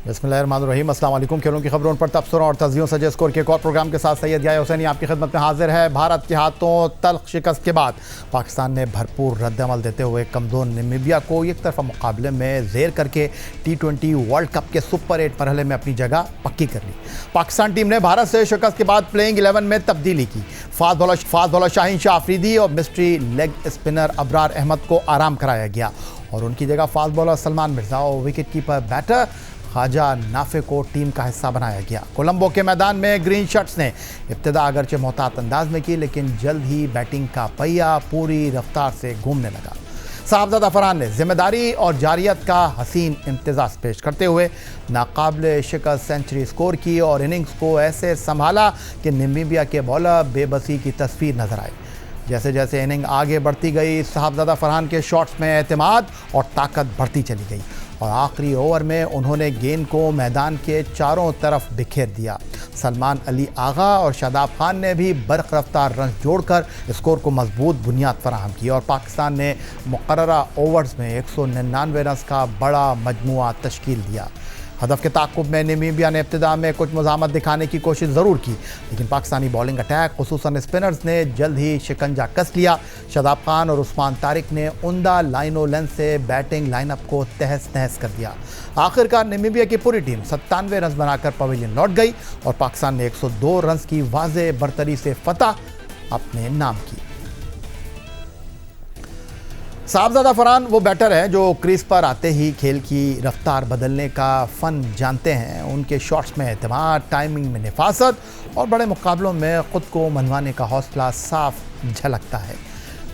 बिस्मिल्लाहिर्रहमानिर्रहीम। अस्सलाम वालेकुम। खेलों की खबरों पर तबसरों और तस्वीरों से स्कोर के एक और प्रोग्राम के साथ सैयद याह्या हुसैनी आपकी खिदमत में हाजिर है। भारत के हाथों तल्ख शिकस्त के बाद पाकिस्तान ने भरपूर रद्दअमल देते हुए कमज़ोर नामीबिया को एक तरफा मुकाबले में ज़ेर करके T20 वर्ल्ड कप के सुपर 8 मरहले में अपनी जगह पक्की कर ली। पाकिस्तान टीम ने भारत से शिकस्त के बाद प्लेइंग 11 में तब्दीली की। फास्ट बॉलर शाहीन शाह अफरीदी और mystery leg spinner Abrar Ahmed को आराम कराया गया और उनकी जगह फास्ट बॉलर सलमान मिर्जा और wicket keeper batter Khawaja Nafay को टीम का हिस्सा बनाया गया। कोलंबो के मैदान में ग्रीन शर्ट्स ने इब्तिदा अगरचे मोहतात अंदाज में की, लेकिन जल्द ही बैटिंग का पहिया पूरी रफ्तार से घूमने लगा। साहबजादा फरहान ने जिम्मेदारी और जारियत का हसीन इम्तिजाज पेश करते हुए नाकाबिले शिकस्त सेंचुरी स्कोर की और इनिंग्स को ऐसे संभाला कि नामीबिया के बॉलर बेबसी की तस्वीर नजर आई। जैसे जैसे इनिंग आगे बढ़ती गई, साहबजादा फरहान के शॉट्स में एतमाद और ताकत बढ़ती चली गई और आखिरी ओवर में उन्होंने गेंद को मैदान के चारों तरफ बिखेर दिया। सलमान अली आगा और शादाब खान ने भी बरक़ रफ्तार रन जोड़कर स्कोर को मजबूत बुनियाद फराहम की और पाकिस्तान ने मुकर्ररा ओवर्स में 199 रन का बड़ा मजमुआ तश्कील दिया। हदफ के ताक़ुब में नामीबिया ने इब्तिदा में कुछ मुज़ाहमत दिखाने की कोशिश ज़रूर की, लेकिन पाकिस्तानी बॉलिंग अटैक खुसूसन स्पिनर्स ने जल्द ही शिकंजा कस लिया। शादाब खान और उस्मान तारिक ने उम्दा लाइनो लेंथ से बैटिंग लाइनअप को तहस नहस कर दिया। आखिरकार नामीबिया की पूरी टीम 97 रन बनाकर पवेलियन लौट गई और पाकिस्तान ने 102 रन की वाज़े बरतरी से फतह अपने नाम की। साहबजादा फरहान वो बैटर है जो क्रीज पर आते ही खेल की रफ्तार बदलने का फ़न जानते हैं। उनके शॉट्स में एतमाद, टाइमिंग में निफासत और बड़े मुकाबलों में ख़ुद को मनवाने का हौसला साफ झलकता है।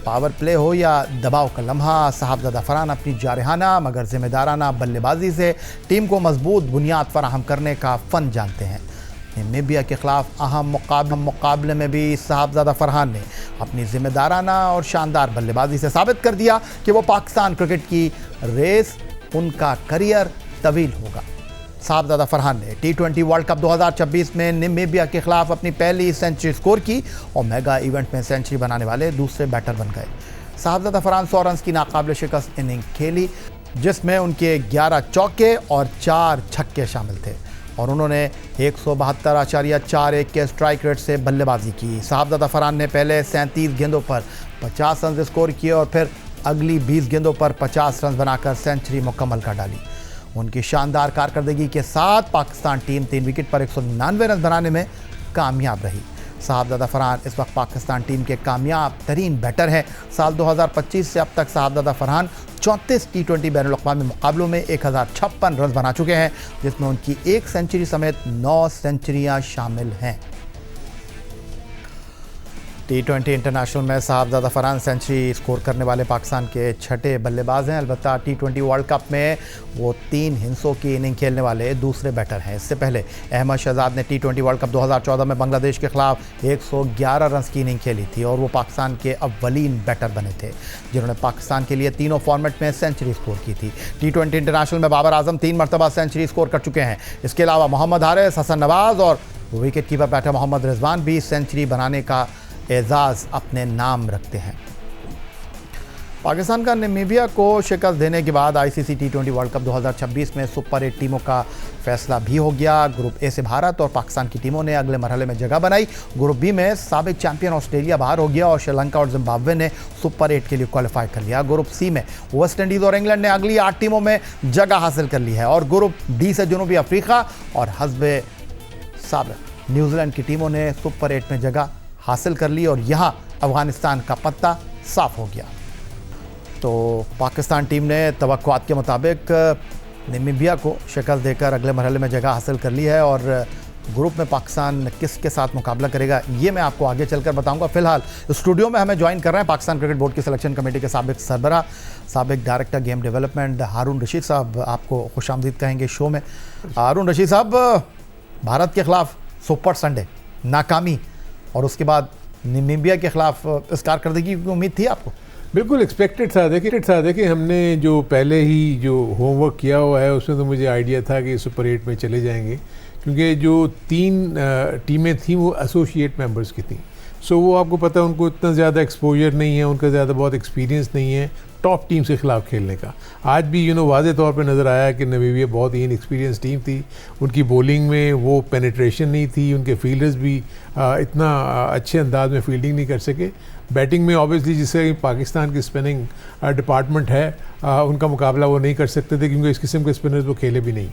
पावर प्ले हो या दबाव का लम्हा, साहबजादा फरहान अपनी जारहाना मगर ज़िम्मेदाराना बल्लेबाजी से टीम को मजबूत बुनियाद फराहम करने का फ़न जानते हैं। नामीबिया के ख़िलाफ़ अहम मुकाबले में भी साहबजादा फरहान ने अपनी ज़िम्मेदाराना और शानदार बल्लेबाजी से साबित कर दिया कि वो पाकिस्तान क्रिकेट की रेस उनका करियर तवील होगा। साहबजादा फरहान ने T20 वर्ल्ड कप 2026 में नामीबिया के ख़िलाफ़ अपनी पहली सेंचुरी स्कोर की और मेगा इवेंट में सेंचुरी बनाने वाले दूसरे बैटर बन गए। साहबजादा फरहान 100 रन की नाकाबिले शिकस्त इनिंग खेली, जिसमें उनके 11 चौके और 4 छक्के शामिल थे और उन्होंने 172.41 के स्ट्राइक रेट से बल्लेबाजी की। साहबजादा फरहान ने पहले 37 गेंदों पर 50 रन स्कोर किए और फिर अगली 20 गेंदों पर 50 रन बनाकर सेंचुरी मुकम्मल कर डाली। उनकी शानदार कारकर्दगी के साथ पाकिस्तान टीम 3 विकेट पर 199 रन बनाने में कामयाब रही। साहबजादा फरहान इस वक्त पाकिस्तान टीम के कामयाब तरीन बैटर हैं। साल 2025 से अब तक साहबजादा फरहान 34 T20 बैनुल-अक़वामी मुकाबलों में 1056 रन बना चुके हैं, जिसमें उनकी 1 सेंचुरी समेत 9 सेंचुरियां शामिल हैं। T20 इंटरनेशनल में साहबजादा फरहान सेंचुरी स्कोर करने वाले पाकिस्तान के छठे बल्लेबाज हैं। अलबत्ता T20 वर्ल्ड कप में वो 3 हिस्सों की इनिंग खेलने वाले दूसरे बैटर हैं। इससे पहले अहमद शहजाद ने T20 वर्ल्ड कप 2014 में बांग्लादेश के खिलाफ 111 रन की इनिंग खेली थी और वो पाकिस्तान के अव्वलीन बैटर बने थे जिन्होंने पाकिस्तान के लिए तीनों फॉर्मेट में सेंचुरी स्कोर की थी। T20 इंटरनेशनल में बाबर आजम 3 मरतबा सेंचुरी स्कोर कर चुके हैं। इसके अलावा मोहम्मद हारिस, हसन नवाज और wicket keeper batter Mohammad Rizwan भी सेंचुरी बनाने का एजाज़ अपने नाम रखते हैं। पाकिस्तान का नामीबिया को शिकस्त देने के बाद ICC T20 वर्ल्ड कप 2026 में सुपर 8 टीमों का फैसला भी हो गया। ग्रुप ए से भारत और पाकिस्तान की टीमों ने अगले मरहले में जगह बनाई। ग्रुप बी में साबिक चैंपियन ऑस्ट्रेलिया बाहर हो गया और श्रीलंका और जिम्बाब्वे ने सुपर 8 के लिए क्वालिफाई कर लिया। ग्रुप सी में वेस्ट इंडीज़ और इंग्लैंड ने अगली 8 टीमों में जगह हासिल कर ली है और ग्रुप डी से जनूबी अफ्रीका और हस्बे साबिक न्यूजीलैंड की टीमों ने सुपर 8 में जगह हासिल कर ली और यहाँ अफ़गानिस्तान का पत्ता साफ हो गया। तो पाकिस्तान टीम ने तवक्कुआत के मुताबिक नामीबिया को शिकस्त देकर अगले मरहले में जगह हासिल कर ली है और ग्रुप में पाकिस्तान किसके साथ मुकाबला करेगा ये मैं आपको आगे चलकर बताऊंगा। फिलहाल स्टूडियो में हमें ज्वाइन कर रहे हैं पाकिस्तान क्रिकेट बोर्ड की सिलेक्शन कमेटी के साबिक सरबराह, साबिक डायरेक्टर गेम डेवलपमेंट हारून रशीद साहब, आपको खुशामदीद कहेंगे शो में। हारून रशीद साहब, भारत के ख़िलाफ़ सुपर संडे नाकामी और उसके बाद नामीबिया के ख़िलाफ़ इस कारकर्दगी की उम्मीद थी आपको? बिल्कुल एक्सपेक्टेड था। देखिए हमने जो पहले ही जो होमवर्क किया हुआ है उसमें तो मुझे आइडिया था कि सुपर 8 में चले जाएंगे, क्योंकि जो 3 टीमें थीं वो एसोसिएट मेंबर्स की थीं। सो वो आपको पता है उनको इतना ज़्यादा एक्सपोजर नहीं है, उनका ज़्यादा बहुत एक्सपीरियंस नहीं है टॉप टीम्स के खिलाफ खेलने का। आज भी वाज़े तौर पे नज़र आया कि नामीबिया बहुत ही इनएक्सपीरियंस टीम थी, उनकी बॉलिंग में वो पेनिट्रेशन नहीं थी, उनके फील्डर्स भी इतना अच्छे अंदाज में फील्डिंग नहीं कर सके। बैटिंग में ऑब्वियसली जिससे पाकिस्तान की स्पिनिंग डिपार्टमेंट है उनका मुकाबला वो नहीं कर सकते थे, क्योंकि इस किस्म के स्पिनर्स वो खेले भी नहीं।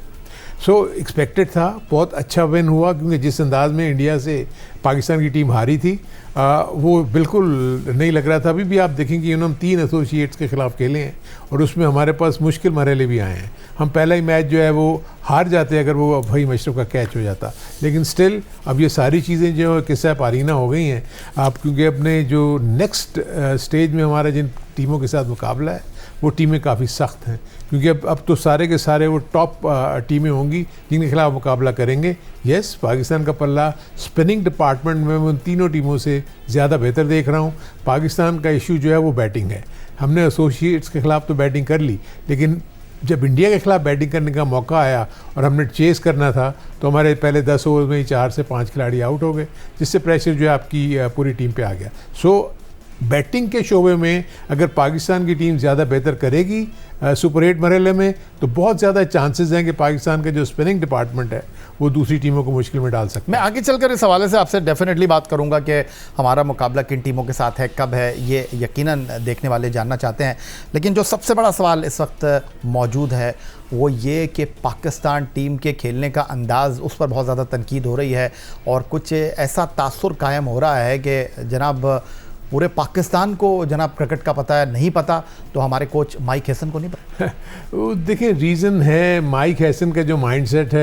सो एक्सपेक्टेड था, बहुत अच्छा विन हुआ, क्योंकि जिस अंदाज में इंडिया से पाकिस्तान की टीम हारी थी वो बिल्कुल नहीं लग रहा था। अभी भी आप देखेंगे हम 3 एसोसिएट्स के खिलाफ खेले हैं और उसमें हमारे पास मुश्किल मरहले भी आए हैं। हम पहला ही मैच जो है वो हार जाते अगर वो फहीम अशरफ का कैच हो जाता, लेकिन स्टिल अब ये सारी चीज़ें जो किस्सा पारीना हो गई हैं आप, क्योंकि अपने जो नेक्स्ट स्टेज में हमारा जिन टीमों के साथ मुकाबला है वो टीमें काफ़ी सख्त हैं, क्योंकि अब तो सारे के सारे वो टॉप टीमें होंगी जिनके खिलाफ मुकाबला करेंगे। यस, पाकिस्तान का पल्ला स्पिनिंग डिपार्टमेंट में मैं उन तीनों टीमों से ज़्यादा बेहतर देख रहा हूँ। पाकिस्तान का इशू जो है वो बैटिंग है। हमने एसोसिएट्स के खिलाफ तो बैटिंग कर ली, लेकिन जब इंडिया के खिलाफ बैटिंग करने का मौका आया और हमने चेस करना था तो हमारे पहले 10 ओवर में ही 4 से 5 खिलाड़ी आउट हो गए, जिससे प्रेशर जो है आपकी पूरी टीम पे आ गया। सो बैटिंग के शोबे में अगर पाकिस्तान की टीम ज़्यादा बेहतर करेगी सुपर 8 मरहले में, तो बहुत ज़्यादा चांसेस हैं कि पाकिस्तान का जो स्पिनिंग डिपार्टमेंट है वो दूसरी टीमों को मुश्किल में डाल सकता है। मैं आगे चलकर इस हवाले से आपसे डेफिनेटली बात करूंगा कि हमारा मुकाबला किन टीमों के साथ है, कब है, ये यकीनन देखने वाले जानना चाहते हैं। लेकिन जो सबसे बड़ा सवाल इस वक्त मौजूद है वो ये कि पाकिस्तान टीम के खेलने का अंदाज़, उस पर बहुत ज़्यादा तनकीद हो रही है और कुछ ऐसा तासुर कायम हो रहा है कि जनाब पूरे पाकिस्तान को जनाब क्रिकेट का पता है, नहीं पता तो हमारे कोच माइक हैसन को नहीं पता। वो देखिए रीज़न है, माइक हैसन का जो माइंडसेट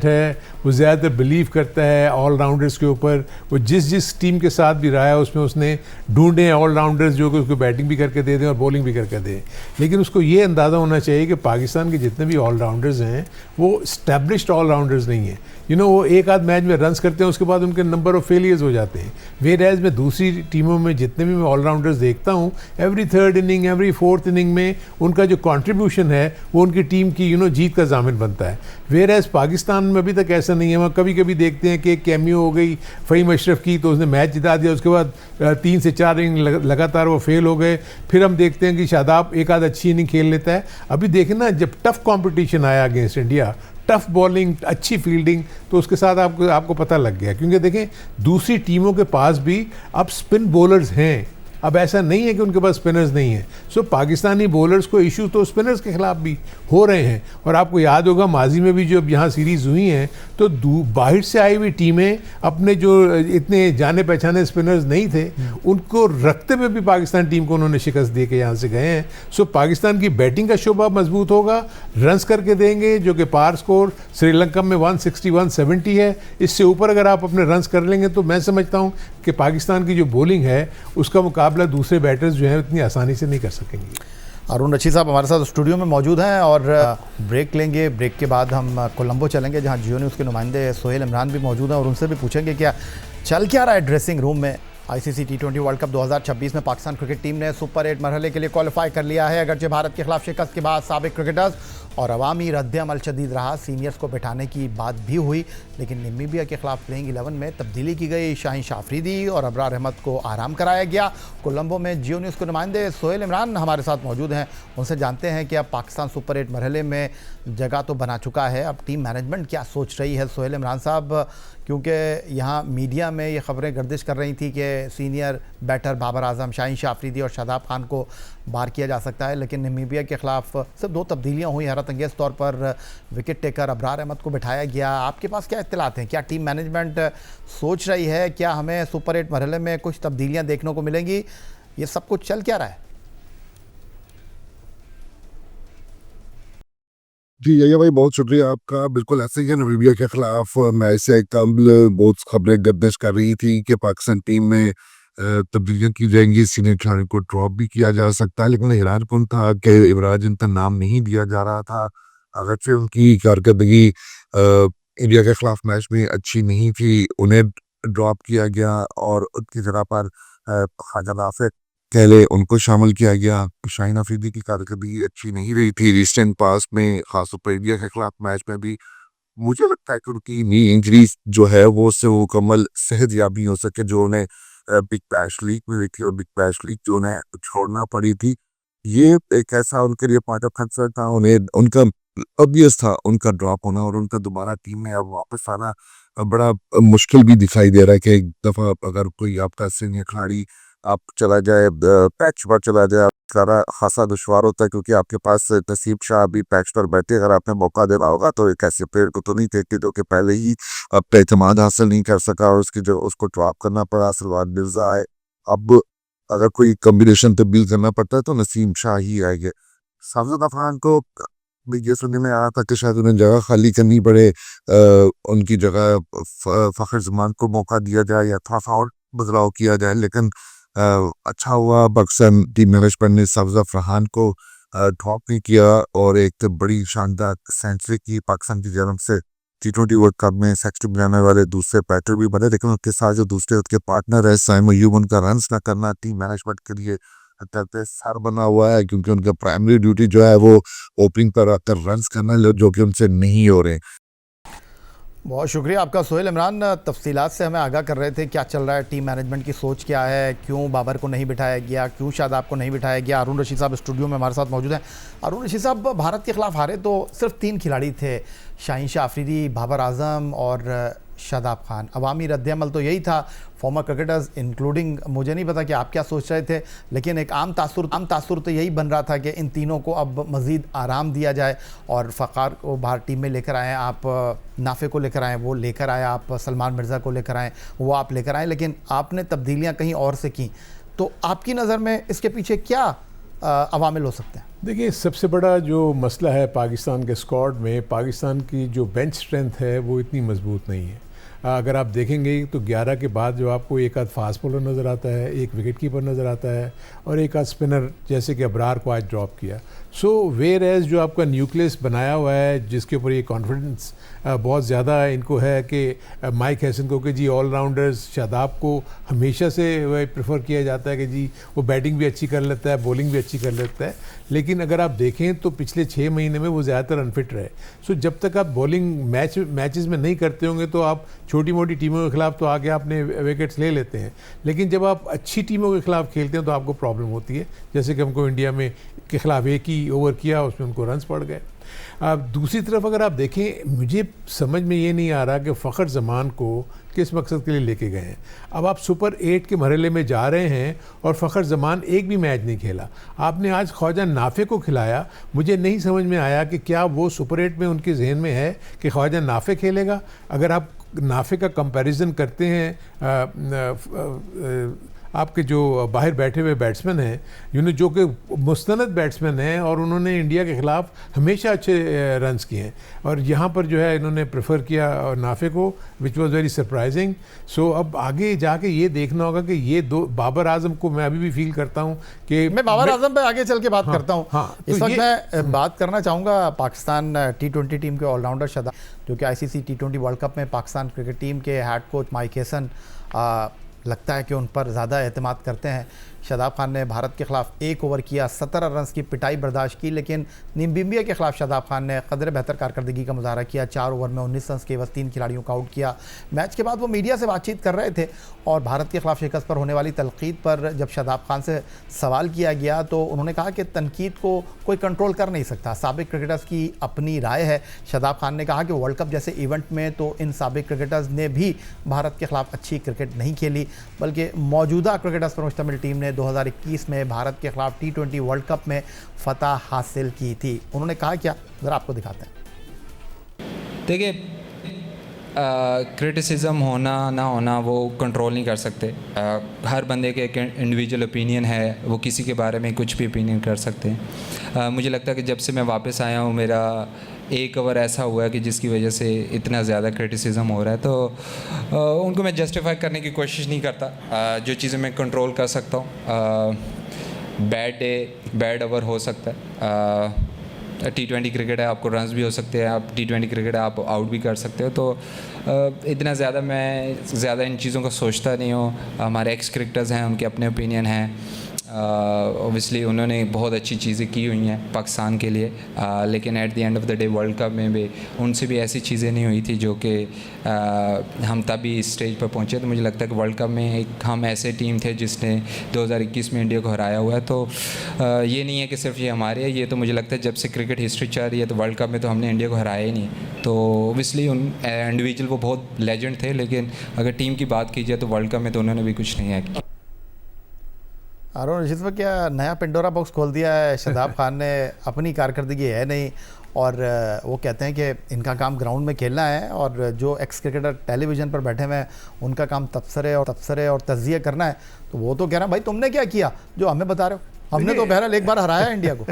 है वो ज़्यादातर बिलीव करता है ऑलराउंडर्स के ऊपर। वो जिस टीम के साथ भी रहा है उसमें उसने ढूंढे हैं ऑलराउंडर्स जो कि उसको बैटिंग भी करके दे दें और बॉलिंग भी करके दें। लेकिन उसको ये अंदाज़ा होना चाहिए कि पाकिस्तान के जितने भी ऑलराउंडर्स हैं वो स्टैब्लिश्ड ऑलराउंडर्स नहीं हैं। वो एक आध मैच में रन्स करते हैं, उसके बाद उनके नंबर ऑफ फेलियर्स हो जाते हैं। वेयरएज़ में दूसरी टीमों में जितने भी मैं ऑलराउंडर्स देखता हूँ, every 3rd inning every 4th inning में उनका जो कंट्रीब्यूशन है वो उनकी टीम की जीत का ज़ामिन बनता है। वेयरएज़ पाकिस्तान में अभी तक ऐसा नहीं है। वहाँ कभी कभी देखते हैं कि एक कैमियो हो गई फहीम अशरफ की तो उसने मैच जिता दिया, उसके बाद 3 से 4 इनिंग लगातार वो फेल हो गए। फिर हम देखते हैं कि शादाब एक आध अच्छी इनिंग खेल लेता है। अभी देखें ना, जब टफ कॉम्पिटिशन आया अगेंस्ट इंडिया, टफ बॉलिंग, अच्छी फील्डिंग, तो उसके साथ आपको पता लग गया। क्योंकि देखें दूसरी टीमों के पास भी अब स्पिन बॉलर्स हैं, अब ऐसा नहीं है कि उनके पास स्पिनर्स नहीं है। सो पाकिस्तानी बॉलर्स को इशू तो स्पिनर्स के खिलाफ भी हो रहे हैं। और आपको याद होगा माजी में भी जो यहाँ सीरीज़ हुई हैं तो बाहर से आई हुई टीमें अपने जो इतने जाने पहचाने स्पिनर्स नहीं थे उनको रखते हुए भी पाकिस्तान टीम को उन्होंने शिकस्त दे के यहाँ से गए हैं। सो पाकिस्तान की बैटिंग का शोबा मजबूत होगा, रन्स करके देंगे, जो कि पार स्कोर श्रीलंका में 160-170 है। इससे ऊपर अगर आप अपने रन्स कर लेंगे तो मैं समझता हूँ कि पाकिस्तान की जो बॉलिंग है उसका मुकाबला दूसरे बैटर्स जो हैं इतनी आसानी से नहीं कर सकेंगे। अरुण रशीद साहब हमारे साथ स्टूडियो में मौजूद हैं और ब्रेक लेंगे। ब्रेक के बाद हम कोलंबो चलेंगे जहां जियो न्यूज़ के नुमाइंदे सोहेल इमरान भी मौजूद हैं और उनसे भी पूछेंगे क्या चल क्या रहा है ड्रेसिंग रूम में। आईसीसी T20 वर्ल्ड कप 2026 में पाकिस्तान क्रिकेट टीम ने सुपर 8 मरहले के लिए क्वालिफाई कर लिया है। अगरचे भारत के खिलाफ शिकस्त के बाद साबिक क्रिकेटर्स और अवामी रद्द-ए-अमल शदीद रहा, सीनियर्स को बैठाने की बात भी हुई, लेकिन नामीबिया के खिलाफ प्लेइंग 11 में तब्दीली की गई। शाहीन शाफरीदी और अबरार अहमद को आराम कराया गया। कोलंबो में जियो न्यूज़ के नुमाइंदे सोहेल इमरान हमारे साथ मौजूद हैं, उनसे जानते हैं कि अब पाकिस्तान सुपर 8 मरहले में जगह तो बना चुका है, अब टीम मैनेजमेंट क्या सोच रही है। सोहेल इमरान साहब, क्योंकि यहाँ मीडिया में ये खबरें गर्दिश कर रही थी कि सीनियर बैटर बाबर आजम, शाहीन शाफरीदी और शादाब खान को बाहर किया जा सकता है, लेकिन नामीबिया के खिलाफ सिर्फ 2 तब्दीलियाँ हुई। हैरत अंगेज़ तौर पर विकेट टेकर अबरार अहमद को बिठाया गया। आपके पास क्या इत्तलात हैं, क्या टीम मैनेजमेंट सोच रही है, क्या हमें सुपर 8 मरहले में कुछ तब्दीलियाँ देखने को मिलेंगी, ये सब कुछ चल क्या रहा है? जी यही भाई, बहुत शुक्रिया आपका। बिल्कुल ऐसे ही है, नामीबिया के खिलाफ मैच से कबल बहुत खबरें गर्दिश कर रही थी कि पाकिस्तान टीम में तब्दीलियां की जाएंगी, सीनियर खिलाड़ी को ड्रॉप भी किया जा सकता है। लेकिन हैरानकुन था कि इमरान जिनका नाम नहीं दिया जा रहा था, अगरचे उनकी कारकर्दगी इंडिया के खिलाफ मैच में अच्छी नहीं थी, उन्हें ड्रॉप किया गया और उनकी जगह पर ख्वाजा नाफिक कहले उनको शामिल किया गया। शाहीन अफरीदी की कारकर्दगी अच्छी नहीं रही थी रिसेंट पास में, खासतौर पर इंडिया के खिलाफ मैच में भी। मुझे लगता है कि उनकी नी इंजरी जो है वो उससे मुकम्मल सेहत याबी हो सके, जो उन्हें बिग बैश लीग में हुई थी और बिग बैश लीग जो उन्हें छोड़ना पड़ी थी, ये एक ऐसा उनके लिए पॉइंट ऑफ कंसर्न था। उन्हें उनका ऑब्वियस था उनका ड्रॉप होना और उनका दोबारा टीम में अब वापस आना बड़ा मुश्किल भी दिखाई दे रहा है कि एक दफ़ा अगर कोई आपका सीनियर खिलाड़ी आप चला जाए, पैच पर चला जाए, सारा खासा दुश्वार होता है क्योंकि आपके पास नसीब शाह अभी पैच पर बैठे, अगर आपने मौका देना होगा तो एक ऐसे प्लेयर को तो नहीं देखते जो कि पहले ही अपना एतमाद हासिल नहीं कर सका और उसकी जो उसको ड्रॉप करना पड़ा। सलमान मिर्जा है, अब अगर कोई कॉम्बिनेशन तब्दील करना पड़ता है तो नसीम शाह ही आएंगे। साजिद अफगान को भी ये सुनने में आया था कि शायद उन्हें जगह खाली करनी पड़े, उनकी जगह फ़खर जमान को मौका दिया जाए या थोड़ा सा और बदलाव किया जाए, लेकिन अच्छा हुआ पाकिस्तान टीम मैनेजमेंट ने साजिद अफगान को ड्रॉप नहीं किया और एक तो बड़ी शानदार सेंचुरी की पाकिस्तान की जानब से T20 वर्ल्ड कप में सेंचुरी बनाने वाले दूसरे बैटर भी बने, लेकिन उसके साथ जो दूसरे उसके पार्टनर है साइम अयूब, उनका रन्स ना करना टीम मैनेजमेंट के लिए कहते सर बना हुआ है क्योंकि उनका प्राइमरी ड्यूटी जो है वो ओपनिंग पर आकर रन्स करना, जो कि उनसे नहीं हो रहे। बहुत शुक्रिया आपका सोहेल इमरान, तफसीलात से हमें आगाह कर रहे थे क्या चल रहा है, टीम मैनेजमेंट की सोच क्या है, क्यों बाबर को नहीं बिठाया गया, क्यों शादाब को नहीं बिठाया गया। अरुण रशीद साहब स्टूडियो में हमारे साथ मौजूद हैं। अरुण रशीद साहब, भारत के खिलाफ हारे तो सिर्फ 3 खिलाड़ी थे, शाहीन शाह अफरीदी, बाबर आजम और शादाब खान। अवामी रद्दअमल तो यही था, फॉर्मर क्रिकेटर्स इंक्लूडिंग, मुझे नहीं पता कि आप क्या सोच रहे थे, लेकिन एक आम तासुर तो यही बन रहा था कि इन तीनों को अब मज़ीद आराम दिया जाए और फ़खार को बाहर टीम में लेकर आएँ, आप नाफे को लेकर आएँ, वो लेकर आए, आप सलमान मिर्ज़ा को लेकर आएँ, वो आप लेकर आएँ, लेकिन आपने तब्दीलियाँ कहीं और से की। तो आपकी नज़र में इसके पीछे क्या अवामिल हो सकते हैं? देखिए, सबसे बड़ा जो मसला है पाकिस्तान के स्क्वाड में, पाकिस्तान की जो बेंच स्ट्रेंथ है वो इतनी मजबूत नहीं है। अगर आप देखेंगे तो 11 के बाद जो आपको एक आध फास्ट बॉलर नज़र आता है, एक विकेट कीपर नज़र आता है और एक आध स्पिनर जैसे कि अबरार को आज ड्रॉप किया। सो वेयर एज जो आपका न्यूक्लियस बनाया हुआ है जिसके ऊपर ये कॉन्फिडेंस बहुत ज़्यादा इनको है कि माइक हैसन को कि जी ऑलराउंडर्स, शादाब को हमेशा से प्रेफर किया जाता है कि जी वो बैटिंग भी अच्छी कर लेता है, बॉलिंग भी अच्छी कर लेता है, लेकिन अगर आप देखें तो पिछले 6 महीने में वो ज़्यादातर अनफिट रहे। सो जब तक आप बॉलिंग मैचेस में नहीं करते होंगे तो आप छोटी मोटी टीमों के खिलाफ तो आगे आपने विकेट्स ले लेते हैं, लेकिन जब आप अच्छी टीमों के खिलाफ खेलते हैं तो आपको प्रॉब्लम होती है। जैसे कि हमको इंडिया में के खिलाफ एक ही ओवर किया, उसमें उनको रन्स पड़ गए। अब दूसरी तरफ अगर आप देखें, मुझे समझ में ये नहीं आ रहा कि फ़खर जमान को किस मकसद के लिए लेके गए हैं। अब आप सुपर 8 के मरहले में जा रहे हैं और फ़खर जमान एक भी मैच नहीं खेला। आपने आज ख्वाजा नाफे को खिलाया, मुझे नहीं समझ में आया कि क्या वो सुपर 8 में उनके जहन में है कि ख्वाजा नाफे खेलेगा। अगर आप नाफे का कंपैरिजन करते हैं आपके जो बाहर बैठे हुए बैट्समैन हैं, जो कि मुस्तनद बैट्समैन हैं और उन्होंने इंडिया के ख़िलाफ़ हमेशा अच्छे रन्स किए हैं, और यहाँ पर जो है इन्होंने प्रेफर किया नाफे को, विच वाज वेरी सरप्राइजिंग। सो अब आगे जाके ये देखना होगा कि ये दो, बाबर आजम को मैं अभी भी फील करता हूँ कि मैं बाबर आजम पे आगे चल के बात करता हूँ। इस तो वक्त मैं बात करना चाहूँगा पाकिस्तान T20 टीम के ऑलराउंडर शादाब, जो कि ICC T20 वर्ल्ड कप में पाकिस्तान क्रिकेट टीम के हेड कोच माइक हैसन लगता है कि उन पर ज़्यादा एतमाद करते हैं। शादाब खान ने भारत के ख़िलाफ़ 1 ओवर किया, 17 रन्स की पिटाई बर्दाश्त की, लेकिन नामीबिया के ख़िलाफ़ शादाब खान ने कदर बेहतर कारकर्दगी का मुजाहरा किया। 4 ओवर में 19 रन्स के बस 3 खिलाड़ियों को आउट किया। मैच के बाद वो मीडिया से बातचीत कर रहे थे और भारत के ख़िलाफ़ शिकस्त पर होने वाली तनकीद पर जब शादाब खान से सवाल किया गया तो उन्होंने कहा कि तनकीद को कोई कंट्रोल कर नहीं सकता, साबिक क्रिकेटर्स की अपनी राय है। शादाब खान ने कहा कि वर्ल्ड कप जैसे इवेंट में तो इन साबिक क्रिकेटर्स ने भी भारत के ख़िलाफ़ अच्छी क्रिकेट नहीं खेली, बल्कि मौजूदा क्रिकेटर्स पर मुश्तमिल टीम ने 2021 में भारत के खिलाफ T20 वर्ल्ड कप में फतह हासिल की थी। उन्होंने कहा क्या, ज़रा आपको दिखाते हैं। देखिए, क्रिटिसिज्म होना ना होना वो कंट्रोल नहीं कर सकते। हर बंदे के एक इंडिविजुअल ओपिनियन है, वो किसी के बारे में कुछ भी ओपिनियन कर सकते हैं। मुझे लगता है कि जब से मैं वापस आया हूँ मेरा 1 ओवर ऐसा हुआ है कि जिसकी वजह से इतना ज़्यादा क्रिटिसिज्म हो रहा है, तो उनको मैं जस्टिफाई करने की कोशिश नहीं करता। जो चीज़ें मैं कंट्रोल कर सकता हूँ, बैड डे, बैड ओवर हो सकता है। T20 क्रिकेट है, आपको रन्स भी हो सकते हैं, आप T20 क्रिकेट है, आप आउट भी कर सकते हो। तो इतना ज़्यादा मैं इन चीज़ों को सोचता नहीं हूँ। हमारे एक्स क्रिकेटर्स हैं, उनके अपने ओपिनियन हैं। ऑब्वियसली उन्होंने बहुत अच्छी चीज़ें की हुई हैं पाकिस्तान के लिए, लेकिन at the end of the day world cup में भी उनसे भी ऐसी चीज़ें नहीं हुई थी जो कि हम तभी इस स्टेज पर पहुंचे। तो मुझे लगता है कि वर्ल्ड कप में एक हम ऐसे टीम थे जिसने 2021 में इंडिया को हराया हुआ है। तो ये नहीं है कि सिर्फ ये हमारे है, ये तो मुझे लगता है जब से क्रिकेट हिस्ट्री चल रही है तो वर्ल्ड कप में तो हमने इंडिया को हराया ही नहीं। तो ऑब्वियसली उन इंडिविजुअल वो बहुत लेजेंड थे, लेकिन अगर टीम की बात की जाए तो वर्ल्ड कप में तो उन्होंने भी कुछ नहीं है। अरुण रशीद पर क्या नया पेंडोरा बॉक्स खोल दिया है शादाब खान ने। अपनी कारकर्दगी है नहीं और वो कहते हैं कि इनका काम ग्राउंड में खेलना है और जो एक्स क्रिकेटर टेलीविज़न पर बैठे हुए हैं उनका काम तबसरे और तज्जिए करना है। तो वो तो कह रहा है भाई तुमने क्या किया जो हमें बता रहे हो, हमने तो बहरहाल एक बार हराया इंडिया को।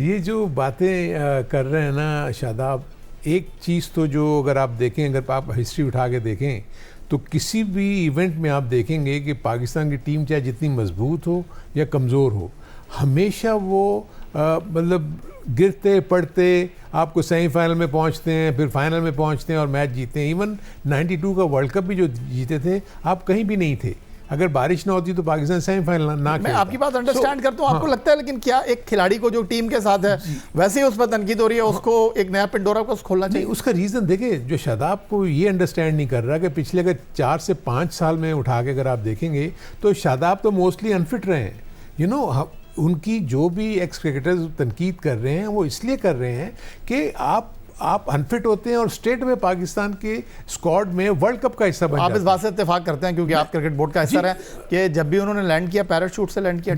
ये जो बातें कर रहे हैं ना शादाब, एक चीज़ तो जो अगर आप देखें, अगर आप हिस्ट्री उठा के देखें तो किसी भी इवेंट में आप देखेंगे कि पाकिस्तान की टीम चाहे जितनी मजबूत हो या कमज़ोर हो, हमेशा वो मतलब गिरते पड़ते आपको सेमीफाइनल में पहुंचते हैं, फिर फाइनल में पहुंचते हैं और मैच जीतते हैं। इवन 92 का वर्ल्ड कप भी जो जीते थे, आप कहीं भी नहीं थे। अगर बारिश ना होती तो पाकिस्तान सेमीफाइनल ना मैं आपकी बात अंडरस्टैंड करता हूँ, आपको लगता है, लेकिन क्या एक खिलाड़ी को जो टीम के साथ है वैसे ही उस पर तनकीद हो रही है, उसको एक नया पेंडोरा को खोलना चाहिए। उसका रीज़न देखिए, जो शादाब को ये अंडरस्टैंड नहीं कर रहा कि पिछले अगर 4 से 5 साल में उठा के अगर आप देखेंगे तो शादाब तो मोस्टली अनफिट रहे हैं। यू नो, उनकी जो भी एक्स क्रिकेटर्स तनकीद कर रहे हैं वो इसलिए कर रहे हैं कि आप अनफिट होते हैं और स्टेट में पाकिस्तान के स्क्वाड में वर्ल्ड कप का हिस्सा बन जाते हैं। आप इस बात से इत्तेफाक करते हैं क्योंकि आप क्रिकेट बोर्ड का हिस्सा रहे कि जब भी उन्होंने लैंड किया पैराशूट से लैंड किया।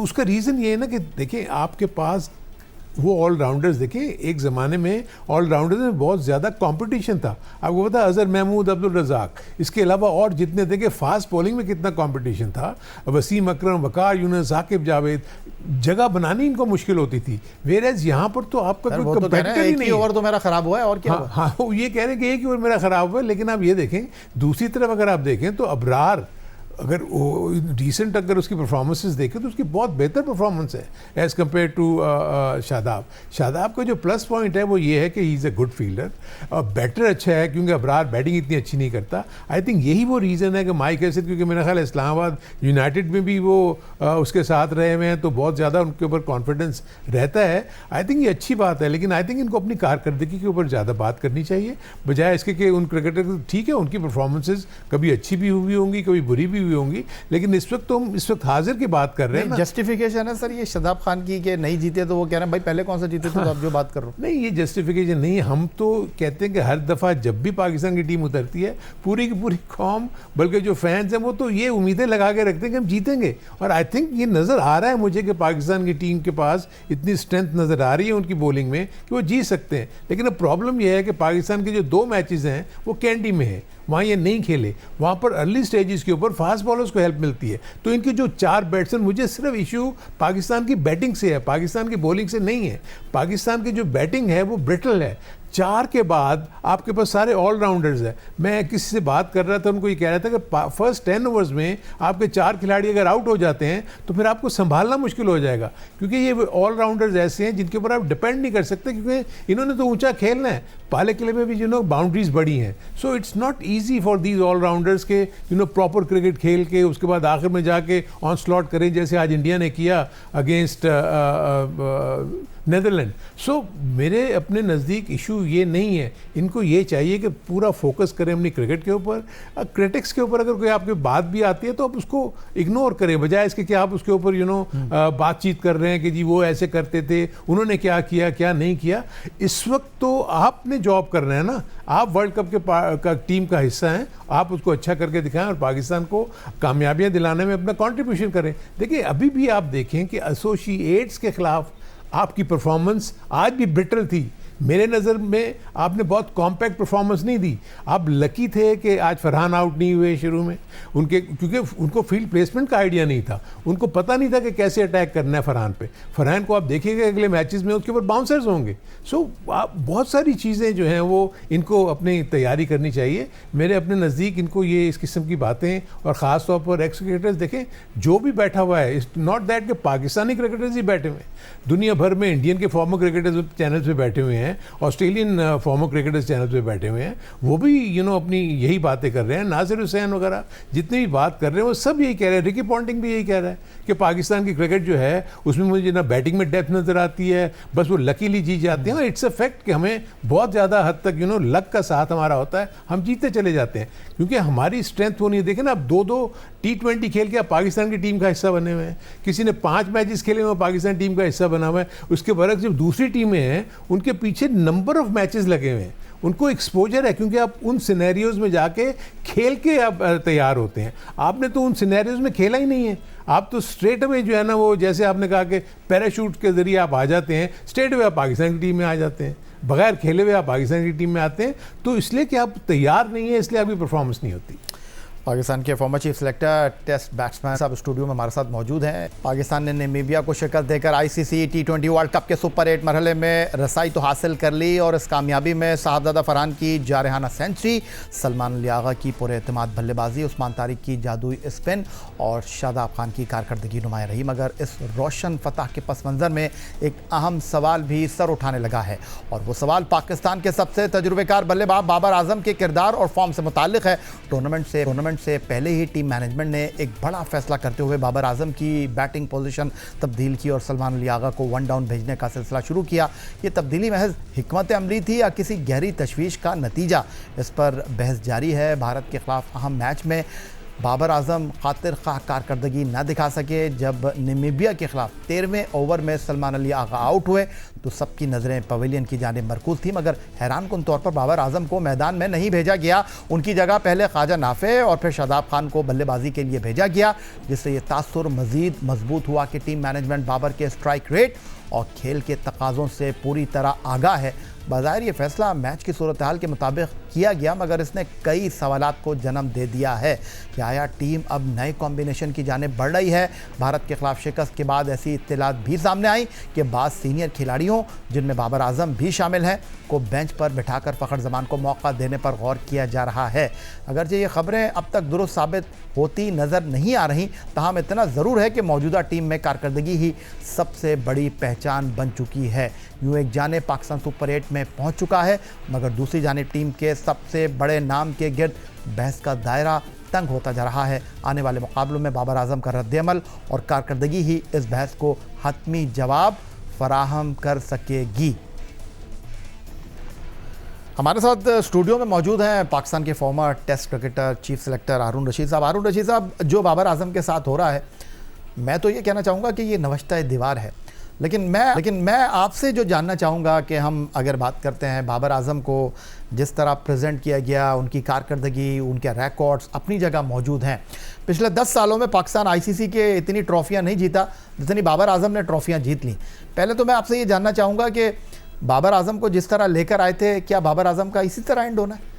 उसका रीज़न ये है ना कि देखिए आपके पास वो ऑलराउंडर्स, देखिए एक ज़माने में ऑलराउंडर्स में बहुत ज़्यादा कंपटीशन था। आपको पता है अजहर महमूद, अब्दुल रज़ाक, इसके अलावा और जितने देखे फास्ट बॉलिंग में कितना कंपटीशन था। वसीम अकरम, वकार यूनुस, साकिब जावेद, जगह बनानी इनको मुश्किल होती थी। वेयरएज यहाँ पर तो आपका कोई कंपेटिटर ही नहीं। ओवर तो मेरा खराब हुआ है और क्या। हाँ, वो ये कह रहे हैं कि एक ही ओवर मेरा खराब हुआ है, लेकिन आप ये देखें दूसरी तरफ अगर आप देखें तो अबरार अगर रिसेंट अगर उसकी परफॉर्मेंसेस देखें तो उसकी बहुत बेहतर परफॉर्मेंस है एज़ कम्पेयर टू शादाब का जो प्लस पॉइंट है वो ये है कि he is a good fielder और बैटर अच्छा है, क्योंकि अबरार बैटिंग इतनी अच्छी नहीं करता। आई थिंक यही वो रीज़न है कि माइक हैसन, क्योंकि मेरा ख्याल इस्लामाबाद यूनाइटेड में भी वो उसके साथ रहे हुए हैं तो बहुत ज़्यादा उनके ऊपर कॉन्फिडेंस रहता है। आई थिंक ये अच्छी बात है, लेकिन आई थिंक इनको अपनी कारकर्दगी के ऊपर ज़्यादा बात करनी चाहिए बजाय इसके कि उन क्रिकेटर, ठीक है उनकी परफॉर्मेंसेज कभी अच्छी भी हुई होंगी कभी बुरी भी हुई होंगी, लेकिन इस वक्त तो हम इस वक्त हाजिर की बात कर रहे हैं ना। जस्टिफिकेशन है सर ये शादाब खान की कि नहीं जीते तो वो कह रहे हैं भाई पहले कौन सा जीते थे, तो आप जो बात कर रहे हो। नहीं, ये जस्टिफिकेशन नहीं है। हम तो कहते हैं कि हर दफ़ा जब भी पाकिस्तान की टीम उतरती है पूरी की पूरी कौम, बल्कि जो फैंस हैं वो तो ये उम्मीदें लगा के रखते हैं कि हम जीतेंगे। और आई थिंक ये नज़र आ रहा है मुझे कि पाकिस्तान की टीम के पास इतनी स्ट्रेंथ नज़र आ रही है उनकी बॉलिंग में कि वो जीत सकते हैं। लेकिन अब प्रॉब्लम यह है कि पाकिस्तान के जो 2 मैचेस हैं वो कैंडी में है, वहाँ ये नहीं खेले। वहाँ पर अर्ली स्टेजेस के ऊपर फास्ट बॉलर्स को हेल्प मिलती है। तो इनके जो 4 बैट्समैन, मुझे सिर्फ इशू पाकिस्तान की बैटिंग से है, पाकिस्तान की बॉलिंग से नहीं है। पाकिस्तान की जो बैटिंग है वो ब्रिटल है। 4 के बाद आपके पास सारे ऑलराउंडर्स हैं। मैं किसी से बात कर रहा था, उनको ये कह रहा था कि फर्स्ट 10 ओवर्स में आपके 4 खिलाड़ी अगर आउट हो जाते हैं तो फिर आपको संभालना मुश्किल हो जाएगा, क्योंकि ये ऑलराउंडर्स ऐसे हैं जिनके ऊपर आप डिपेंड नहीं कर सकते, क्योंकि इन्होंने तो ऊंचा खेलना है। पाले किले में भी बाउंड्रीज बड़ी हैं। So it's not easy for these allrounders के प्रॉपर क्रिकेट खेल के उसके बाद आखिर में जाके ऑन स्लॉट करें, जैसे आज इंडिया ने किया अगेंस्ट नेदरलैंड। सो मेरे अपने नज़दीक इशू ये नहीं है। इनको ये चाहिए कि पूरा फोकस करें अपनी क्रिकेट के ऊपर। क्रिटिक्स के ऊपर अगर कोई आपकी बात भी आती है तो आप उसको इग्नोर करें, बजाय इसके कि आप उसके ऊपर बातचीत कर रहे हैं कि जी वो ऐसे करते थे, उन्होंने क्या किया क्या नहीं किया। इस वक्त तो आपने जॉब करना है ना, आप वर्ल्ड कप के टीम का हिस्सा हैं, आप उसको अच्छा करके दिखाएं और पाकिस्तान को कामयाबियां दिलाने में अपना कंट्रीब्यूशन करें। देखिए अभी भी आप देखें कि एसोसिएट्स के खिलाफ आपकी परफॉर्मेंस आज भी ब्रिटल थी। मेरे नज़र में आपने बहुत कॉम्पैक्ट परफॉर्मेंस नहीं दी। आप लकी थे कि आज फरहान आउट नहीं हुए शुरू में, क्योंकि उनको फील्ड प्लेसमेंट का आइडिया नहीं था, उनको पता नहीं था कि कैसे अटैक करना है फरहान पे। फरहान को आप देखिएगा अगले मैचेस में उसके ऊपर बाउंसर्स होंगे। सो बहुत सारी चीज़ें जो हैं वो इनको अपनी तैयारी करनी चाहिए। मेरे अपने नज़दीक इनको ये इस किस्म की बातें, और ख़ास तौर पर एक्स क्रिकेटर्स देखें जो भी बैठा हुआ है, इट्स नॉट दैट कि पाकिस्तानी क्रिकेटर्स ही बैठे हुए हैं, दुनिया भर में इंडियन के फॉर्मर क्रिकेटर्स चैनल्स पे बैठे हुए हैं हैं, ऑस्ट्रेलियन फॉर्मर क्रिकेटर्स चैनल पे बैठे हुए हैं, वो भी अपनी यही बातें कर रहे हैं। नासिर हुसैन वगैरह जितने भी बात कर रहे हैं वो सब यही कह रहे हैं। रिकी पॉन्टिंग भी यही कह रहा है कि पाकिस्तान की क्रिकेट जो है उसमें मुझे ना बैटिंग में डेप्थ नज़र आती है, बस वो लकीली जीत जाते हैं। और इट्स अ फैक्ट कि हमें बहुत ज़्यादा हद तक लक का साथ हमारा होता है, हम जीतते चले जाते हैं, क्योंकि हमारी स्ट्रेंथ वो नहीं है। देखें ना, अब 2-2 T20 खेल के आप पाकिस्तान की टीम का हिस्सा बने हुए हैं, किसी ने 5 मैचेस खेले हुए पाकिस्तान टीम का हिस्सा बना हुआ है। उसके बरक्स जब दूसरी टीमें हैं उनके पीछे नंबर ऑफ मैचेस लगे हुए हैं, उनको एक्सपोजर है, क्योंकि आप उन सिनेरियोज में जाके खेल के आप तैयार होते हैं। आपने तो उन सिनेरियोज में खेला ही नहीं है, आप तो स्ट्रेट अवे जो है ना, वो जैसे आपने कहा कि पैराशूट के जरिए आप आ जाते हैं, स्ट्रेट अवे आप पाकिस्तान की टीम में आ जाते हैं, बगैर खेले हुए आप पाकिस्तान की टीम में आते हैं। तो इसलिए कि आप तैयार नहीं है, इसलिए आपकी परफॉर्मेंस नहीं होती। पाकिस्तान के former chief selector test batsman साहब स्टूडियो में हमारे साथ मौजूद हैं। पाकिस्तान ने नामीबिया को शिकस्त देकर आईसीसी T20 वर्ल्ड कप के सुपर 8 मरहले में रसाई तो हासिल कर ली, और इस कामयाबी में साहबजादा फरहान की जारहाना सेंचुरी, सलमान अली आगा की पुरएतमाद बल्लेबाजी, उस्मान तारिक की जादुई स्पिन और शादाब खान की कारकर्दगी नुमाया रही। मगर इस रोशन फतह के पस मंज़र में एक अहम सवाल भी सर उठाने लगा है, और वो सवाल पाकिस्तान के सबसे तजुर्बेकार बल्लेबाज बाबर आजम के किरदार और फॉर्म से मुताल्लिक है। टूर्नामेंट से पहले ही टीम मैनेजमेंट ने एक बड़ा फैसला करते हुए बाबर आजम की बैटिंग पोजीशन तब्दील की और सलमान अली आगा को 1 डाउन भेजने का सिलसिला शुरू किया। ये तब्दीली महज हिकमत अमली थी या किसी गहरी तशवीश का नतीजा, इस पर बहस जारी है। भारत के खिलाफ अहम मैच में बाबर आजम खातिर खाह कारकर्दगी न दिखा सके। जब नामीबिया के खिलाफ 13वें ओवर में सलमान अली आगा आउट हुए तो सबकी नज़रें पवेलियन की जानिब मरकूज थी, मगर हैरानकुन तौर पर बाबर आजम को मैदान में नहीं भेजा गया। उनकी जगह पहले ख्वाजा नाफे और फिर शादाब खान को बल्लेबाजी के लिए भेजा गया, जिससे ये तासुर मज़ीद मजबूत हुआ कि टीम मैनेजमेंट बाबर के स्ट्राइक रेट और खेल के तकाज़ों से पूरी तरह आगाह है। बाज़ाहिर ये फैसला मैच की सूरत हाल के मुताबिक किया गया, मगर इसने कई सवालात को जन्म दे दिया है कि आया टीम अब नए कॉम्बिनेशन की जानिब बढ़ रही है। भारत के खिलाफ शिकस्त के बाद ऐसी इत्तलात भी सामने आई कि बाद सीनियर खिलाड़ियों, जिनमें बाबर आजम भी शामिल हैं, को बेंच पर बिठाकर फ़खर जमान को मौका देने पर गौर किया जा रहा है। अगरचे ये खबरें अब तक दुरुस्त साबित होती नज़र नहीं आ रही, ताहम इतना ज़रूर है कि मौजूदा टीम में कारकर्दगी ही सबसे बड़ी पहचान बन चुकी है। यूँ एक जानिब पाकिस्तान सुपर 8 में पहुँच चुका है, मगर दूसरी जानिब टीम के सबसे बड़े नाम के गिर्द बहस का दायरा तंग होता जा रहा है। आने वाले मुकाबलों में बाबर आजम का रद्द-ए-अमल और कारकर्दगी ही इस बहस को हतमी जवाब फराहम कर सकेगी। हमारे साथ स्टूडियो में मौजूद हैं पाकिस्तान के former test cricketer chief selector Haroon Rashid sahab. Haroon Rashid साहब, जो बाबर आजम के साथ हो रहा है, मैं तो ये कहना चाहूँगा कि ये नवश्ता दीवार है, लेकिन मैं आपसे जो जानना चाहूँगा कि हम अगर बात करते हैं बाबर आजम को जिस तरह प्रेजेंट किया गया, उनकी कारकर्दगी, उनके रिकॉर्ड्स अपनी जगह मौजूद हैं। पिछले 10 सालों में पाकिस्तान आईसीसी के इतनी ट्रॉफियाँ नहीं जीता जितनी बाबर आजम ने ट्रॉफियाँ जीत ली। पहले तो मैं आपसे ये जानना चाहूँगा कि बाबर आजम को जिस तरह लेकर आए थे, क्या बाबर आजम का इसी तरह एंड होना है?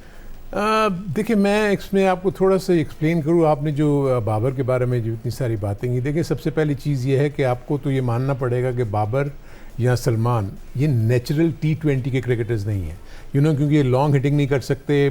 देखिए, मैं इसमें आपको थोड़ा सा एक्सप्लेन करूँ। आपने जो बाबर के बारे में जो इतनी सारी बातें की, देखिए सबसे पहली चीज़ ये है कि आपको तो ये मानना पड़ेगा कि बाबर या सलमान ये नेचुरल T20 के क्रिकेटर्स नहीं हैं, क्योंकि ये लॉन्ग हिटिंग नहीं कर सकते।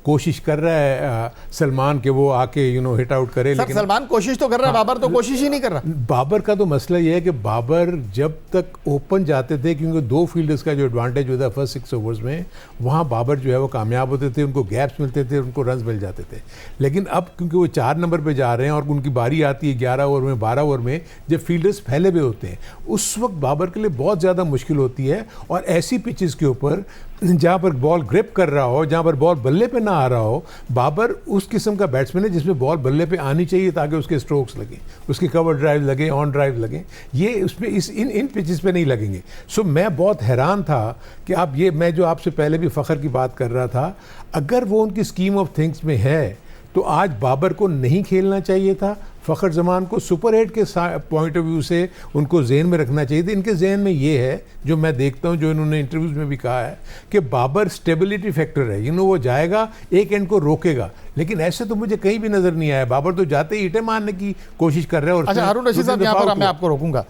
कोशिश कर रहा है सलमान के वो आके हिट आउट करे, लेकिन सलमान कोशिश तो कर रहा है, बाबर तो कोशिश ही नहीं कर रहा। बाबर का तो मसला ये है कि बाबर जब तक ओपन जाते थे, क्योंकि 2 फील्डर्स का जो एडवांटेज होता है फर्स्ट 6 ओवर्स में, वहाँ बाबर जो है वो कामयाब होते थे, उनको गैप्स मिलते थे, उनको रन्स मिल जाते थे। लेकिन अब क्योंकि वो 4 नंबर पर जा रहे हैं और उनकी बारी आती है 11 ओवर में, 12 ओवर में, जब फील्डर्स फैले हुए होते हैं, उस वक्त बाबर के लिए बहुत ज़्यादा मुश्किल होती है। और ऐसी पिचेस के ऊपर जहाँ पर बॉल ग्रिप कर रहा हो, जहाँ पर बॉल बल्ले पे ना आ रहा हो, बाबर उस किस्म का बैट्समैन है जिसमें बॉल बल्ले पे आनी चाहिए ताकि उसके स्ट्रोक्स लगें, उसके कवर ड्राइव लगे, ऑन ड्राइव लगे। ये उसमें इन पिचेस पे नहीं लगेंगे। सो मैं बहुत हैरान था कि आप ये, मैं जो आपसे पहले भी फ़खर की बात कर रहा था, अगर वो उनकी स्कीम ऑफ थिंग्स में है तो आज बाबर को नहीं खेलना चाहिए था। फ़खर जमान को सुपर 8 के पॉइंट ऑफ व्यू से उनको जेहन में रखना चाहिए था। इनके जहन में ये है, जो मैं देखता हूँ, जो इन्होंने इंटरव्यूज़ में भी कहा है, कि बाबर स्टेबिलिटी फैक्टर है। वो जाएगा, एक एंड को रोकेगा, लेकिन ऐसे तो मुझे कहीं भी नज़र नहीं आया। बाबर तो जाते ही ईंटें मारने की कोशिश कर रहे हैं। अच्छा हारून रशीद साहब, यहाँ पर मैं आपको रोकूंगा।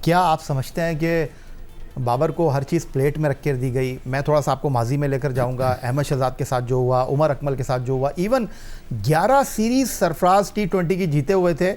क्या आप समझते हैं कि बाबर को हर चीज़ प्लेट में रख कर दी गई? मैं थोड़ा सा आपको माजी में लेकर जाऊंगा। अहमद शहजाद के साथ जो हुआ, उमर अकमल के साथ जो हुआ, इवन 11 सीरीज़ सरफराज T20 की जीते हुए थे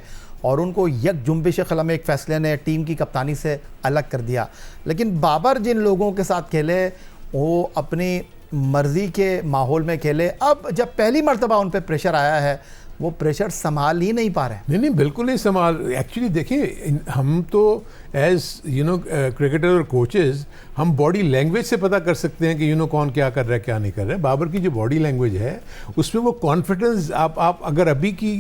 और उनको यक जुम्बिश क़लम एक फ़ैसले ने टीम की कप्तानी से अलग कर दिया। लेकिन बाबर जिन लोगों के साथ खेले वो अपनी मर्जी के माहौल में खेले। अब जब पहली मर्तबा उन पे प्रेशर आया है, वो प्रेशर संभाल ही नहीं पा रहे हैं। नहीं बिल्कुल नहीं संभाल। एक्चुअली देखें, हम तो एज क्रिकेटर और कोचेस हम बॉडी लैंग्वेज से पता कर सकते हैं कि कौन क्या कर रहा है क्या नहीं कर रहा है। बाबर की जो बॉडी लैंग्वेज है उसमें वो कॉन्फिडेंस, आप अगर अभी की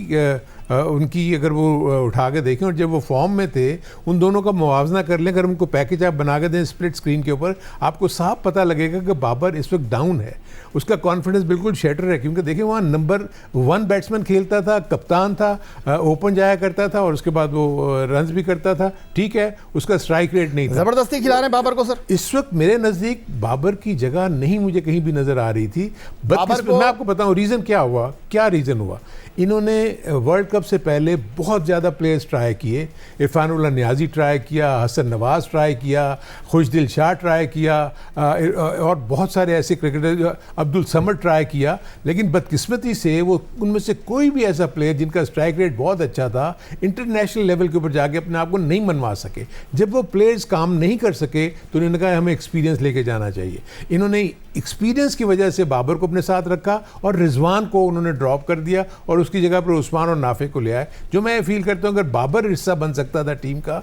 उनकी अगर वो उठा के देखें और जब वो फॉर्म में थे, उन दोनों का मुआवजा कर लें, अगर उनको पैकेज आप बना के दें स्प्लिट स्क्रीन के ऊपर, आपको साफ पता लगेगा कि बाबर इस वक्त डाउन है, उसका कॉन्फिडेंस बिल्कुल शैटर है। क्योंकि देखिए वहाँ नंबर 1 बैट्समैन खेलता था, कप्तान था, ओपन जाया करता था और उसके बाद वो रन्स भी करता था, ठीक है, उसका स्ट्राइक रेट नहीं था। जबरदस्ती खिला रहे हैं बाबर को सर। इस वक्त मेरे नज़दीक बाबर की जगह नहीं मुझे कहीं भी नजर आ रही थी। मैं आपको बताऊं रीज़न क्या हुआ, क्या रीज़न हुआ। इन्होंने वर्ल्ड कप से पहले बहुत ज़्यादा प्लेयर्स ट्राई किए। इरफानुल्लाह नियाज़ी ट्राई किया, हसन नवाज़ ट्राई किया, खुशदिल शाह ट्राई किया, और बहुत सारे ऐसे क्रिकेटर, अब्दुल समद ट्राई किया। लेकिन बदकिस्मती से वो उनमें से कोई भी ऐसा प्लेयर जिनका स्ट्राइक रेट बहुत अच्छा था, इंटरनेशनल लेवल के ऊपर जाके अपने आप को नहीं मनवा सके। जब वो प्लेयर्स काम नहीं कर सके तो उन्होंने कहा हमें एक्सपीरियंस लेके जाना चाहिए। इन्होंने एक्सपीरियंस की वजह से बाबर को अपने साथ रखा और रिजवान को उन्होंने ड्रॉप कर दिया और उसकी जगह पर उस्मान और नाफे को ले आए। जो मैं फील करता हूँ अगर बाबर हिस्सा बन सकता था टीम का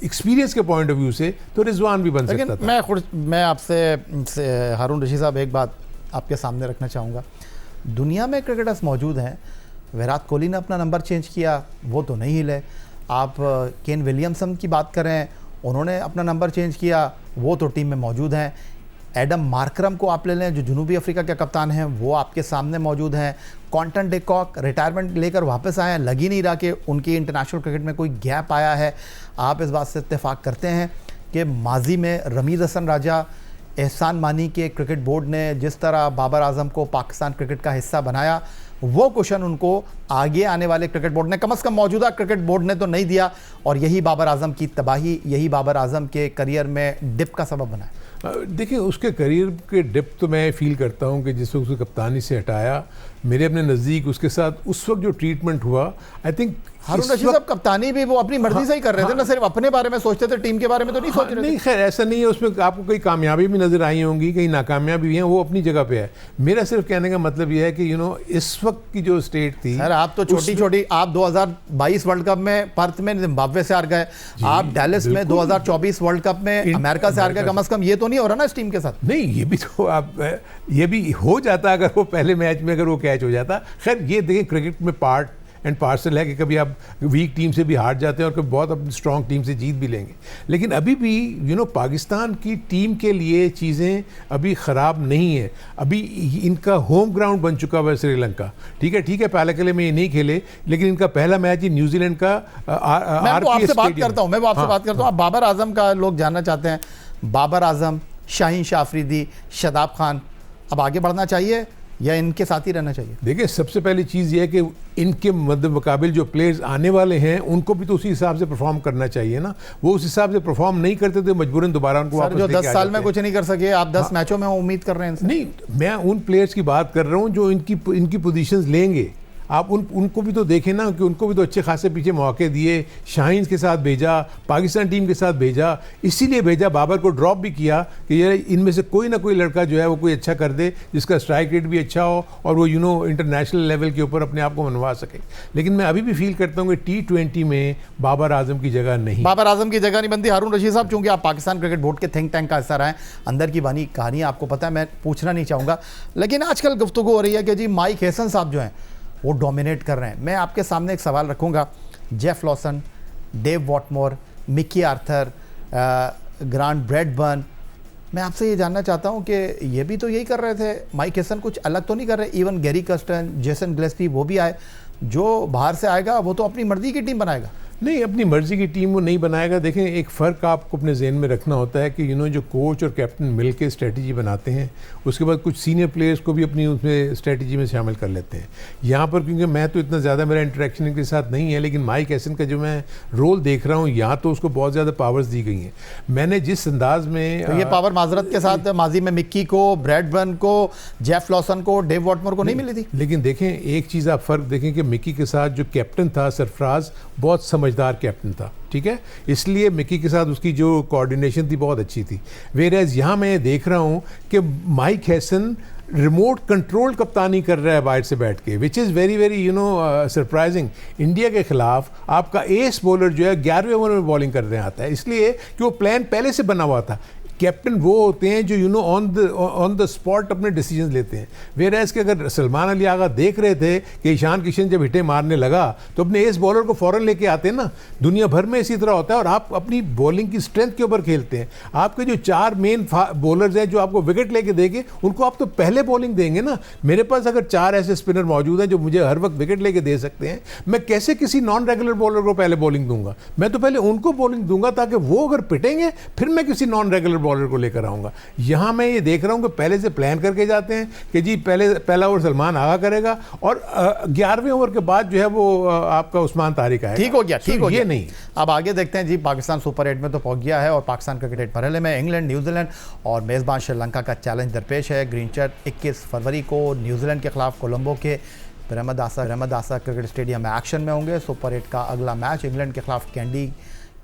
एक्सपीरियंस के पॉइंट ऑफ व्यू से, तो रिजवान भी बन सकता था। मैं आपसे हारून रशीद साहब एक बात आपके सामने रखना चाहूँगा। दुनिया में क्रिकेटर्स मौजूद हैं, विराट कोहली ने अपना नंबर चेंज किया, वो तो नहीं हिले। आप केन विलियमसन की बात करें, उन्होंने अपना नंबर चेंज किया, वो तो टीम में मौजूद हैं। एडम मार्करम को आप ले लें, जो जनूबी अफ्रीका के कप्तान हैं, वो आपके सामने मौजूद हैं। क्वांटन डे कॉक रिटायरमेंट लेकर वापस आए हैं, लग ही नहीं रहा कि उनकी इंटरनेशनल क्रिकेट में कोई गैप आया है। आप इस बात से इत्तेफाक करते हैं कि माजी में रमीज़ हसन राजा, एहसान मानी के क्रिकेट बोर्ड ने जिस तरह बाबर आजम को पाकिस्तान क्रिकेट का हिस्सा बनाया, वो क्वेश्चन उनको आगे आने वाले क्रिकेट बोर्ड ने, कम से कम मौजूदा क्रिकेट बोर्ड ने तो नहीं दिया, और यही बाबर आजम की तबाही, यही बाबर आजम के करियर में डिप का सबब बना है। देखिए उसके करियर के डिप तो मैं फील करता हूँ कि जिस वक्त उसको कप्तानी से हटाया, मेरे अपने नज़दीक उसके साथ उस वक्त जो ट्रीटमेंट हुआ, आई थिंक हारून रशीद साहब कप्तानी भी वो अपनी मर्जी से ही कर रहे थे ना, सिर्फ अपने बारे में सोचते थे, टीम के बारे में तो नहीं सोच रहे थे। नहीं खैर ऐसा नहीं है, उसमें आपको कई कामयाबी भी नज़र आई होंगी, कई नाकामयाबी भी हैं, वो अपनी जगह पे है। मेरा सिर्फ कहने का मतलब यह है कि इस वक्त की जो स्टेट थी, सर आप तो छोटी आप 2022 वर्ल्ड कप में पर्थ में जिम्बाब्वे से हार गए, आप डैलस में 2024 वर्ल्ड कप में अमेरिका से हार गए, कम से कम ये तो नहीं हो रहा ना इस टीम के साथ। नहीं ये भी तो ये भी हो जाता अगर वो पहले मैच में अगर वो कैच हो जाता। खैर ये देखें क्रिकेट में पार्ट एंड पार्सल है कि कभी आप वीक टीम से भी हार जाते हैं और कभी बहुत अपनी स्ट्रॉन्ग टीम से जीत भी लेंगे। लेकिन अभी भी पाकिस्तान की टीम के लिए चीज़ें अभी ख़राब नहीं है। अभी इनका होम ग्राउंड बन चुका हुआ है श्रीलंका, ठीक है पहले के लिए में ये नहीं खेले, लेकिन इनका पहला मैच ही न्यूजीलैंड का मैं आपसे बात करता हूँ, आप बाबर आजम का लोग जानना चाहते हैं। बाबर आजम, शाहीन शाह अफरीदी, शादाब खान, अब आगे बढ़ना चाहिए या इनके साथ ही रहना चाहिए? देखिए सबसे पहली चीज़ ये है कि इनके मद्दे मुकाबिल जो प्लेयर्स आने वाले हैं उनको भी तो उसी हिसाब से परफॉर्म करना चाहिए ना। वो उस हिसाब से परफॉर्म नहीं करते तो मजबूरन दोबारा उनको वापस जो 10 साल में कुछ नहीं कर सके, आप 10 मैचों में उम्मीद कर रहे हैं? नहीं, मैं उन प्लेयर्स की बात कर रहा हूँ जो इनकी पोजीशंस लेंगे। आप उनको भी तो देखें ना कि उनको भी तो अच्छे खासे पीछे मौके दिए, शाहीन के साथ भेजा, पाकिस्तान टीम के साथ भेजा, इसीलिए भेजा, बाबर को ड्रॉप भी किया कि ये इनमें से कोई ना कोई लड़का जो है वो कोई अच्छा कर दे जिसका स्ट्राइक रेट भी अच्छा हो और वो इंटरनेशनल लेवल के ऊपर अपने आप को मनवा सके। लेकिन मैं अभी भी फील करता हूँ कि T20 में बाबर आजम की जगह नहीं, बाबर आजम की जगह नहीं बनती। हारून रशीद साहब, चूंकि आप पाकिस्तान क्रिकेट बोर्ड के थिंक टैंक का हिस्सा रहे हैं, अंदर की बानी कहानी आपको पता है, मैं पूछना नहीं चाहूँगा, लेकिन आजकल गुफ्तगू हो रही है कि जी माइक हैसन साहब जो हैं वो डोमिनेट कर रहे हैं। मैं आपके सामने एक सवाल रखूंगा, Jeff Lawson, Dave Whatmore, Mickey Arthur, Grant Bradburn, मैं आपसे ये जानना चाहता हूँ कि ये भी तो यही कर रहे थे, माइक हैसन कुछ अलग तो नहीं कर रहे? Even Gary Kirsten, Jason Gillespie वो भी आए, जो बाहर से आएगा वो तो अपनी मर्जी की टीम बनाएगा। नहीं, अपनी मर्जी की टीम वो नहीं बनाएगा। देखें एक फ़र्क आपको अपने जहन में रखना होता है कि जो कोच और कैप्टन मिल के स्ट्रेटजी बनाते हैं, उसके बाद कुछ सीनियर प्लेयर्स को भी अपनी उसमें स्ट्रेटजी में शामिल कर लेते हैं। यहाँ पर क्योंकि मैं तो इतना ज़्यादा मेरा इंटरेक्शन इनके साथ नहीं है, लेकिन माइक हैसन का जो मैं रोल देख रहा हूँ यहाँ तो उसको बहुत ज़्यादा पावर्स दी गई हैं। मैंने जिस अंदाज में तो ये पावर माजरत के साथ माजी में मिक्की को, ब्रैडबर्न को, जेफ लॉसन को, डेव वॉटमोर को नहीं मिली थी। लेकिन देखें एक चीज़ आप फ़र्क देखें कि मिक्की के साथ जो कैप्टन था सरफराज बहुत समझ समझदार कैप्टन था, ठीक है, इसलिए मिकी के साथ उसकी जो कोऑर्डिनेशन थी बहुत अच्छी थी। वेयरएज यहाँ मैं देख रहा हूँ कि माइक हैसन रिमोट कंट्रोल कप्तानी कर रहा है बाहर से बैठ के, which is very very surprising. India के खिलाफ आपका एस बॉलर जो है 11वें ओवर में बॉलिंग करने आता है, इसलिए कि वो प्लान पहले से बना हुआ था। कैप्टन वो होते हैं जो ऑन द स्पॉट अपने डिसीजन लेते हैं। वेयर एज के अगर सलमान अली आगा देख रहे थे कि ईशान किशन जब हिटे मारने लगा तो अपने एस बॉलर को फौरन लेके आते हैं ना। दुनिया भर में इसी तरह होता है और आप अपनी बॉलिंग की स्ट्रेंथ के ऊपर खेलते हैं। आपके जो 4 मेन बॉलर्स हैं जो आपको विकेट लेके देंगे उनको आप तो पहले बॉलिंग देंगे ना। मेरे पास अगर 4 ऐसे स्पिनर मौजूद हैं जो मुझे हर वक्त विकेट लेके दे सकते हैं, मैं कैसे किसी नॉन रेगुलर बॉलर को पहले बॉलिंग दूंगा? मैं तो पहले उनको बॉलिंग दूंगा ताकि वो अगर पिटेंगे फिर मैं किसी नॉन रेगुलर बॉलर को लेकर आऊंगा। यहां मैं ये देख रहा हूं कि पहले से प्लान करके जाते हैं कि जी पहला ओवर सलमान आगा करेगा और 11वें ओवर के बाद जो है वो आपका उस्मान तारिक आएगा। ठीक हो गया, ठीक हो गया। ये नहीं, अब आगे देखते हैं जी। पाकिस्तान सुपर 8 में तो पहुंच गया है और पाकिस्तान क्रिकेट मरहले में इंग्लैंड, न्यूजीलैंड और मेज़बान श्रीलंका का चैलेंज दरपेश है। ग्रीनचर्च 21 फरवरी को न्यूजीलैंड के खिलाफ कोलंबो के प्रेमदासा क्रिकेट स्टेडियम में एक्शन में होंगे। सुपर 8 का अगला मैच इंग्लैंड के खिलाफ कैंडी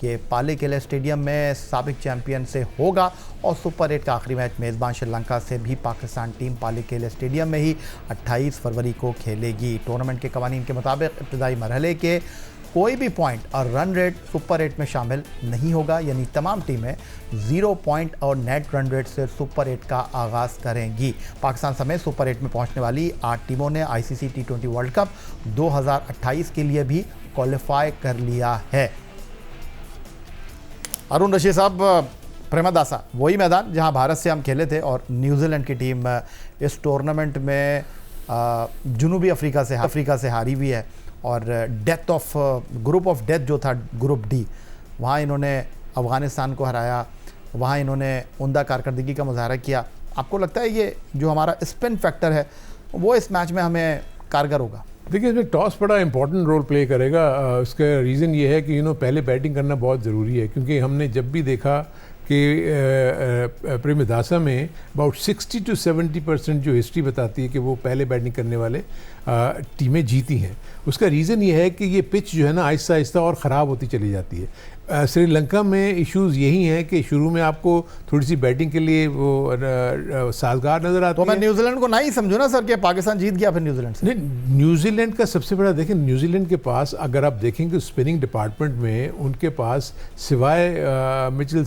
के पाले किले स्टेडियम में साबिक चैंपियन से होगा और सुपर 8 का आखिरी मैच मेज़बान श्रीलंका से भी पाकिस्तान टीम पाले किले स्टेडियम में ही 28 फरवरी को खेलेगी। टूर्नामेंट के कवानीन के मुताबिक इब्तदाई मरहले के कोई भी पॉइंट और रन रेट सुपर 8 में शामिल नहीं होगा, यानी तमाम टीमें 0 पॉइंट और नेट रन रेट से सुपर 8 का आगाज़ करेंगी। पाकिस्तान समेत सुपर 8 में पहुंचने वाली 8 टीमों ने ICC T20 वर्ल्ड कप 2028 के लिए भी क्वालिफाई कर लिया है। अरुण रशीद साहब, प्रेमदासा वही मैदान जहां भारत से हम खेले थे और न्यूजीलैंड की टीम इस टूर्नामेंट में जनूबी अफ्रीका से हारी हुई है और ग्रुप ऑफ डेथ जो था ग्रुप डी, वहां इन्होंने अफ़गानिस्तान को हराया, वहां इन्होंने उम्दा कारकर्दगी का मुजाहरा किया। आपको लगता है ये जो हमारा स्पिन फैक्टर है वो इस मैच में हमें कारगर होगा? देखिए, इसमें टॉस बड़ा इंपॉर्टेंट रोल प्ले करेगा। उसका रीज़न ये है कि पहले बैटिंग करना बहुत ज़रूरी है, क्योंकि हमने जब भी देखा कि प्रेमदासा में अबाउट 60 to 70% जो हिस्ट्री बताती है कि वो पहले बैटिंग करने वाले टीमें जीती हैं। उसका रीज़न ये है कि ये पिच जो है ना आहिस्ता आहिस्ता और ख़राब होती चली जाती है। श्रीलंका में इश्यूज़ यही हैं कि शुरू में आपको थोड़ी सी बैटिंग के लिए वो साजगार नज़र आती है। तो मैं न्यूजीलैंड को नहीं समझू ना सर कि पाकिस्तान जीत गया फिर न्यूजीलैंड से। नहीं, न्यूजीलैंड का सबसे बड़ा देखें, न्यूजीलैंड के पास अगर आप देखेंगे स्पिनिंग डिपार्टमेंट में उनके पास सिवाय मिचेल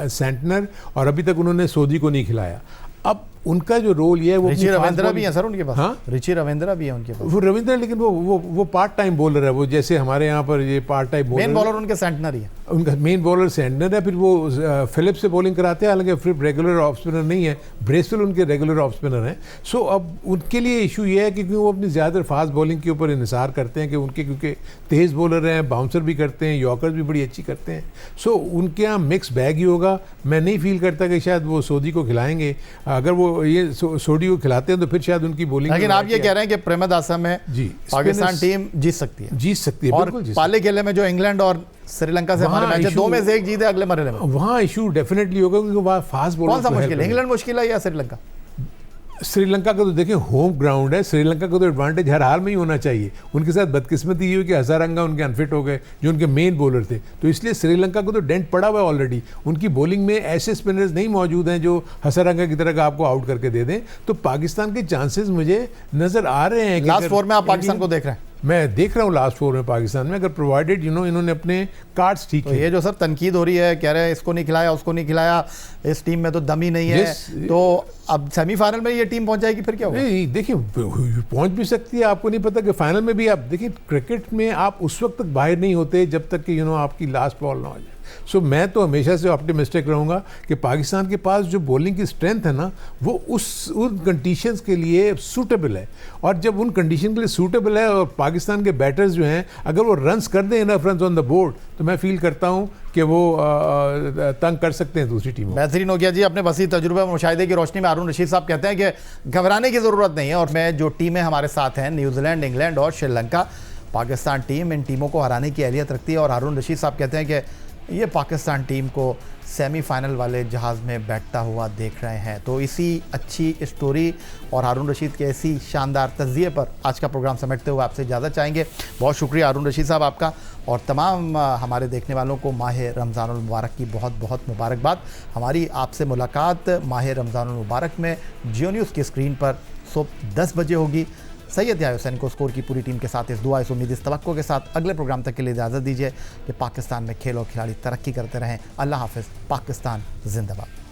सेंटनर और अभी तक उन्होंने सोदी को नहीं खिलाया। अब उनका जो रोल ये है वो रिची रविंद्रा भी है सर उनके पास। हाँ? रिची रविंद्रा भी है उनके पास। वो रविंद्रा, लेकिन वो पार्ट टाइम बॉलर है। वो जैसे हमारे यहाँ पर ये पार्ट टाइम मेन बॉलर उनके सेंटनर ही है। उनका मेन बॉलर सेंटनर है, फिर वो फिलिप से बॉलिंग कराते हैं, हालांकि फिर रेगुलर ऑफ स्पिनर नहीं है। ब्रेसवेल उनके रेगुलर ऑफ स्पिनर हैं। सो अब उनके लिए इशू ये है कि क्योंकि वो अपनी ज़्यादातर फास्ट बॉलिंग के ऊपर इंहिसार करते हैं कि उनके क्योंकि तेज़ बॉलर हैं, बाउंसर भी करते हैं, यॉर्कर्स भी बड़ी अच्छी करते हैं। सो उनके यहाँ मिक्स बैग ही होगा। मैं नहीं फील करता कि शायद वो सोदी को खिलाएंगे। अगर वो ये सोडी को खिलाते हैं तो फिर शायद उनकी बॉलिंग। लेकिन आप ये कह रहे हैं कि प्रेमदासा में जी पाकिस्तान टीम जीत सकती है और पाले खेले में जो इंग्लैंड और श्रीलंका से हमारे मैच है, 2 में से 1 जीते अगले मरहले में, वहाँ इशू डेफिनेटली होगा क्योंकि वहाँ फास्ट बॉलर। कौन सा मुश्किल है, इंग्लैंड मुश्किल है या श्रीलंका? श्रीलंका का तो देखिए होम ग्राउंड है, श्रीलंका का तो एडवांटेज हर हाल में ही होना चाहिए। उनके साथ बदकिस्मती ये हुई कि हजारंगा उनके अनफिट हो गए जो उनके मेन बॉलर थे, तो इसलिए श्रीलंका को तो डेंट पड़ा हुआ है ऑलरेडी। उनकी बॉलिंग में ऐसे स्पिनर्स नहीं मौजूद हैं जो हजारंगा की तरह का आपको आउट करके दे दें। तो पाकिस्तान के चांसेस मुझे नजर आ रहे हैं। लास्ट 4 में आप पाकिस्तान को देख रहे हैं? मैं देख रहा हूँ लास्ट 4 में पाकिस्तान में, अगर प्रोवाइडेड इन्होंने अपने कार्ड्स ठीक तो ये जो सर तनकीद हो रही है, कह रहे हैं इसको नहीं खिलाया उसको नहीं खिलाया, इस टीम में तो दम ही नहीं है, तो अब सेमीफाइनल में ये टीम पहुंच जाएगी फिर क्या होगा? नहीं, देखिए पहुंच भी सकती है, आपको नहीं पता कि फाइनल में भी। आप देखिए क्रिकेट में आप उस वक्त तक बाहर नहीं होते जब तक कि आपकी लास्ट बॉल ना हो जाए। सो मैं तो हमेशा से ऑप्टिमिस्टिक रहूँगा कि पाकिस्तान के पास जो बॉलिंग की स्ट्रेंथ है ना वो उन कंडीशंस के लिए सूटेबल है। और जब उन कंडीशन के लिए सूटेबल है और पाकिस्तान के बैटर्स जो हैं अगर वो रन्स कर दें enough runs on the board, तो मैं फील करता हूँ कि वो तंग कर सकते हैं दूसरी टीमों। बेहतरीन हो गया जी। अपने वसी तजुर्बे और मुशाहिदे की रोशनी में अरुण रशीद साहब कहते हैं कि घबराने की ज़रूरत नहीं है। और मैं जो टीमें हमारे साथ हैं, न्यूजीलैंड, इंग्लैंड और श्रीलंका, पाकिस्तान टीम इन टीमों को हराने की अहलियत रखती है। और अरुण रशीद साहब कहते हैं कि ये पाकिस्तान टीम को सेमीफाइनल वाले जहाज़ में बैठता हुआ देख रहे हैं। तो इसी अच्छी स्टोरी और हारून रशीद के ऐसी शानदार तज़िये पर आज का प्रोग्राम समेटते हुए आपसे इजाज़त चाहेंगे। बहुत शुक्रिया हारून रशीद साहब आपका, और तमाम हमारे देखने वालों को माह रमज़ानुल मुबारक की बहुत बहुत मुबारकबाद। हमारी आपसे मुलाकात माह रमज़ानुल मुबारक में जियो न्यूज़ की स्क्रीन पर सुबह 10 बजे होगी। सैयद याह्या हुसैन को स्कोर की पूरी टीम के साथ इस दुआ, इस उम्मीद, इस तवक्को के साथ अगले प्रोग्राम तक के लिए इजाज़त दीजिए कि पाकिस्तान में खेल और खिलाड़ी तरक्की करते रहें। अल्लाह हाफ़िज़। पाकिस्तान जिंदाबाद।